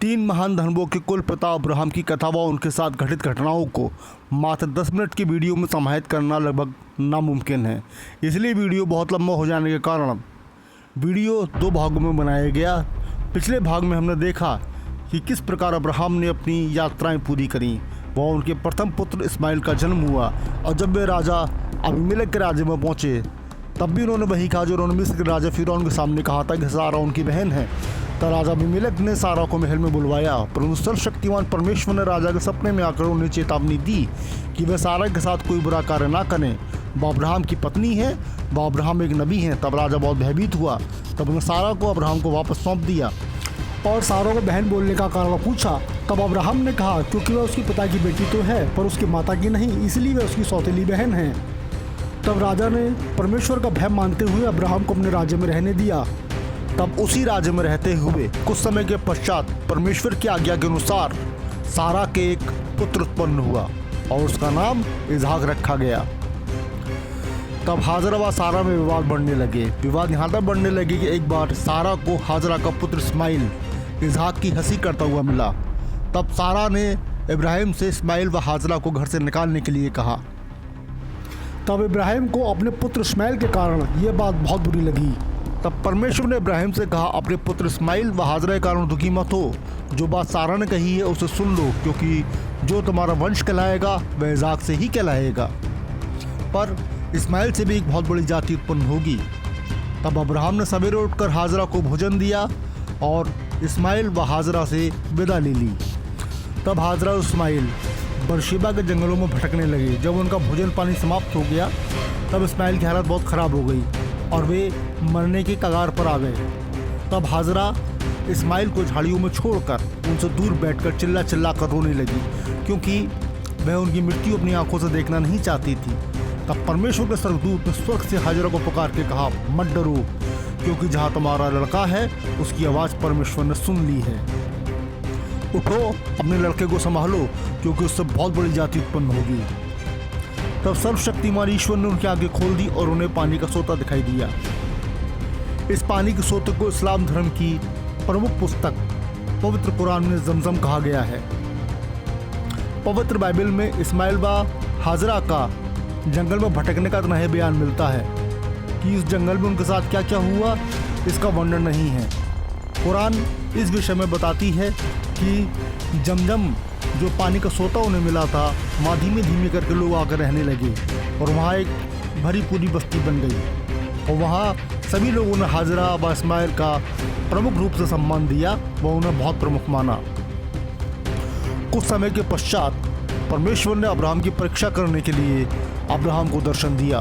तीन महान धर्मों के कुल पिता अब्राहम की कथा व उनके साथ घटित घटनाओं को मात्र 10 मिनट की वीडियो में समाहित करना लगभग नामुमकिन है। इसलिए वीडियो बहुत लंबा हो जाने के कारण वीडियो दो भागों में बनाया गया। पिछले भाग में हमने देखा कि किस प्रकार अब्राहम ने अपनी यात्राएं पूरी करी व उनके प्रथम पुत्र इस्माइल का जन्म हुआ, और जब वे राजा अबीमेलेक के राज्य में पहुँचे तब भी उन्होंने वही कहा जो उन्होंने मिस्र के राजा फिरौन के सामने कहा था कि सारा उनकी बहन है। तो राजा अबीमेलेक ने सारा को महल में बुलवाया, परंतु सर्वशक्तिमान परमेश्वर ने राजा के सपने में आकर उन्हें चेतावनी दी कि वह सारा के साथ कोई बुरा कार्य ना करें। वह अब्राहम की पत्नी है, वह अब्राहम एक नबी हैं। तब राजा बहुत भयभीत हुआ। तब उन्होंने सारा को अब्राहम को वापस सौंप दिया और सारा को बहन बोलने का कारण पूछा। तब अब्राहम ने कहा क्योंकि वह उसके पिता की बेटी तो है पर उसकी माता की नहीं, इसलिए वह उसकी सौतेली बहन है। तब राजा ने परमेश्वर का भय मानते हुए अब्राहम को अपने राज्य में रहने दिया। तब उसी राज्य में रहते हुए कुछ समय के पश्चात परमेश्वर की आज्ञा के अनुसार सारा के एक पुत्र उत्पन्न हुआ और उसका नाम इसहाक रखा गया। तब हाजरा व सारा में विवाद बढ़ने लगे। विवाद यहाँ तक बढ़ने लगे कि एक बार सारा को हाजरा का पुत्र इस्माइल इसहाक की हंसी करता हुआ मिला। तब सारा ने इब्राहिम से इस्माइल व हाजरा को घर से निकालने के लिए कहा। तब इब्राहिम को अपने पुत्र इस्माइल के कारण ये बात बहुत बुरी लगी। तब परमेश्वर ने इब्राहिम से कहा, अपने पुत्र इस्माइल व हाजरा के कारण दुखी मत हो। जो बात सारा ने कही है उसे सुन लो, क्योंकि जो तुम्हारा वंश कहलाएगा वह इसहाक से ही कहलाएगा, पर इस्माइल से भी एक बहुत बड़ी जाति उत्पन्न होगी। तब अब्राहम ने सवेरे उठकर हाजरा को भोजन दिया और इस्माइल व हाजरा से विदा ले ली। तब हाजरा और इस्माइल बरशेबा के जंगलों में भटकने लगे। जब उनका भोजन पानी समाप्त हो गया तब इस्माइल की हालत बहुत ख़राब हो गई और वे मरने के कगार पर आ गए। तब हाजरा इस्माइल को झाड़ियों में छोड़कर उनसे दूर बैठकर चिल्ला चिल्ला कर रोने लगी, क्योंकि वह उनकी मृत्यु अपनी आंखों से देखना नहीं चाहती थी। तब परमेश्वर के स्वर्गदूत ने स्वर्ग से हाजरा को पुकार के कहा, मत डरो, क्योंकि जहाँ तुम्हारा लड़का है उसकी आवाज़ परमेश्वर ने सुन ली है। उठो, अपने लड़के को संभालो, क्योंकि उससे बहुत बड़ी जाति उत्पन्न होगी। तब सर्वशक्तिमान ईश्वर ने उनकी आंखें खोल दी और उन्हें पानी का सोता दिखाई दिया। इस पानी के सोते को इस्लाम धर्म की प्रमुख पुस्तक पवित्र कुरान में जमजम कहा गया है। पवित्र बाइबल में इस्माइल व हाजरा का जंगल में भटकने का इतना ही बयान मिलता है कि इस जंगल में उनके साथ क्या क्या हुआ इसका वर्णन नहीं है। कुरान इस विषय में बताती है कि जमजम जो पानी का सोता उन्हें मिला था, वहाँ धीमे धीमे करके लोग आकर रहने लगे और वहाँ एक भरी पूरी बस्ती बन गई और वहाँ सभी लोगों ने हाजरा व इस्माइल का प्रमुख रूप से सम्मान दिया व उन्हें बहुत प्रमुख माना। कुछ समय के पश्चात परमेश्वर ने अब्राहम की परीक्षा करने के लिए अब्राहम को दर्शन दिया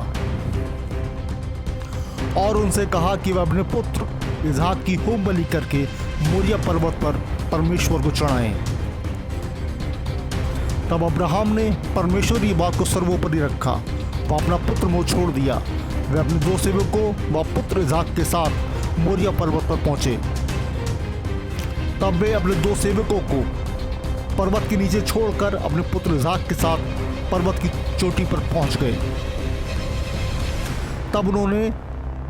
और उनसे कहा कि वह अपने पुत्र इसहाक की होम बलि करके मोरिया पर्वत पर परमेश्वर को चढ़ाएं। तब अब्राहम ने परमेश्वर की बात को सर्वोपरि रखा। वह अपना पुत्र मोह छोड़ दिया। वे अपने दो सेवकों व पुत्र इसहाक के साथ मोरिया पर्वत पर पहुंचे। तब वे अपने दो सेवकों को पर्वत के नीचे छोड़कर अपने पुत्र इसहाक के साथ पर्वत की चोटी पर पहुंच गए। तब उन्होंने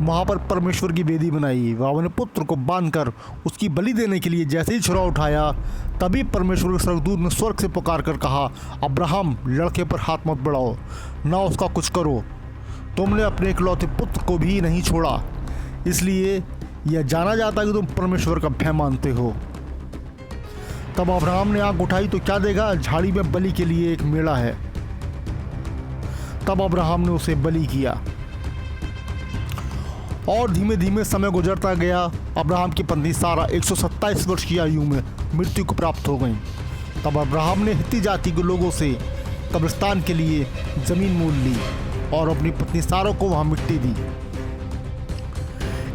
वहाँ पर परमेश्वर की वेदी बनाई। वह अपने पुत्र को बांधकर उसकी बलि देने के लिए जैसे ही छुरा उठाया तभी परमेश्वर के स्वर्गदूत ने स्वर्ग से पुकार कर कहा, अब्राहम, लड़के पर हाथ मत बढ़ाओ, ना उसका कुछ करो। तुमने अपने इकलौते पुत्र को भी नहीं छोड़ा, इसलिए यह जाना जाता है कि तुम परमेश्वर का भय मानते हो। तब अब्राहम ने आँख उठाई तो क्या देखा, झाड़ी में बलि के लिए एक मेढ़ा है। तब अब्राहम ने उसे बलि किया और धीमे धीमे समय गुजरता गया। अब्राहम की पत्नी सारा 127 वर्ष की आयु में मृत्यु को प्राप्त हो गई। तब अब्राहम ने हित्ती जाति के लोगों से कब्रिस्तान के लिए ज़मीन मोल ली और अपनी पत्नी सारा को वहाँ मिट्टी दी।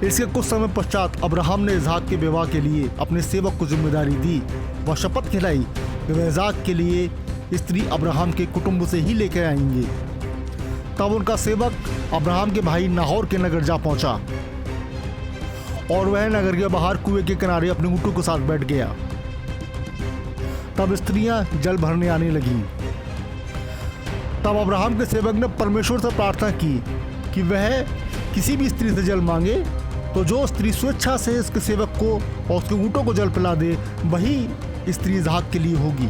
इसके कुछ समय पश्चात अब्राहम ने इसहाक के विवाह के लिए अपने सेवक को जिम्मेदारी दी। वह शपथ खिलाई कि वह इसहाक के लिए स्त्री अब्राहम के कुटुंब से ही लेकर आएंगे। तब उनका सेवक अब्राहम के भाई नाहोर के नगर जा पहुंचा और वह नगर के बाहर कुएं के किनारे अपने ऊँटों के साथ बैठ गया। तब स्त्रियां जल भरने आने लगीं। तब अब्राहम के सेवक ने परमेश्वर से प्रार्थना की कि वह किसी भी स्त्री से जल मांगे तो जो स्त्री स्वेच्छा से इसके सेवक को और उसके ऊँटों को जल पिला दे वही स्त्री इसहाक के लिए होगी।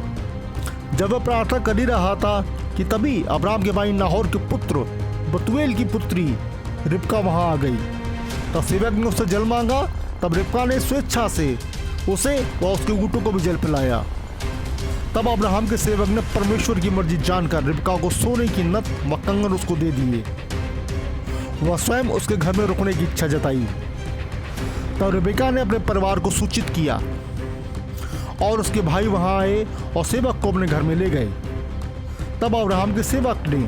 जब वह प्रार्थना कर ही रहा था कि तभी अब्राहम के भाई नाहोर के पुत्र बतूएल की पुत्री रिबका वहां आ गई। तब सेवक ने उससे जल मांगा। तब रिबका ने स्वेच्छा से उसे व उसके ऊँटों को भी जल पिलाया। तब अब्राहम के सेवक ने परमेश्वर की मर्जी जानकर रिबका को सोने की नथ व कंगन उसको दे दिए। वह स्वयं उसके घर में रुकने की इच्छा जताई। तब रिबका ने अपने परिवार को सूचित किया और उसके भाई वहां आए और सेवक को अपने घर में ले गए। तब अब्राहम के सेवक ने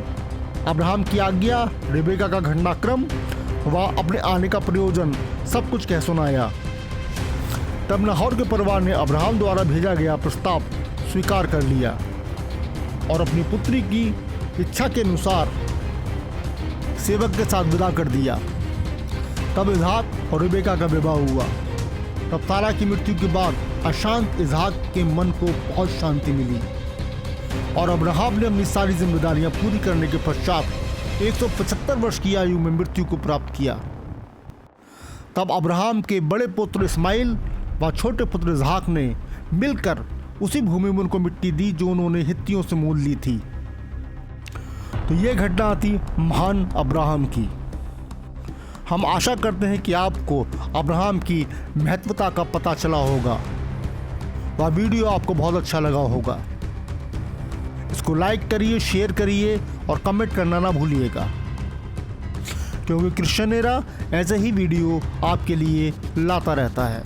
अब्राहम की आज्ञा, रिबका का घटनाक्रम व अपने आने का प्रयोजन सब कुछ कह सुनाया। तब नाहोर के परिवार ने अब्राहम द्वारा भेजा गया प्रस्ताव स्वीकार कर लिया और अपनी पुत्री की इच्छा के अनुसार सेवक के साथ विदा कर दिया। तब इसहाक और रिबका का विवाह हुआ। तब सारा की मृत्यु के बाद अशांत इसहाक के मन को बहुत शांति मिली और अब्राहम ने अपनी सारी जिम्मेदारियां पूरी करने के पश्चात 175 वर्ष की आयु में मृत्यु को प्राप्त किया। तब अब्राहम के बड़े पुत्र इस्माइल व छोटे पुत्र इसहाक ने मिलकर उसी भूमि में उनको मिट्टी दी जो उन्होंने हित्तियों से मोल ली थी। तो ये घटना थी महान अब्राहम की। हम आशा करते हैं कि आपको अब्राहम की महत्वता का पता चला होगा। वह वीडियो आपको बहुत अच्छा लगा होगा। इसको लाइक करिए, शेयर करिए और कमेंट करना ना भूलिएगा, क्योंकि क्रिश्चियन एरा ऐसे ही वीडियो आपके लिए लाता रहता है।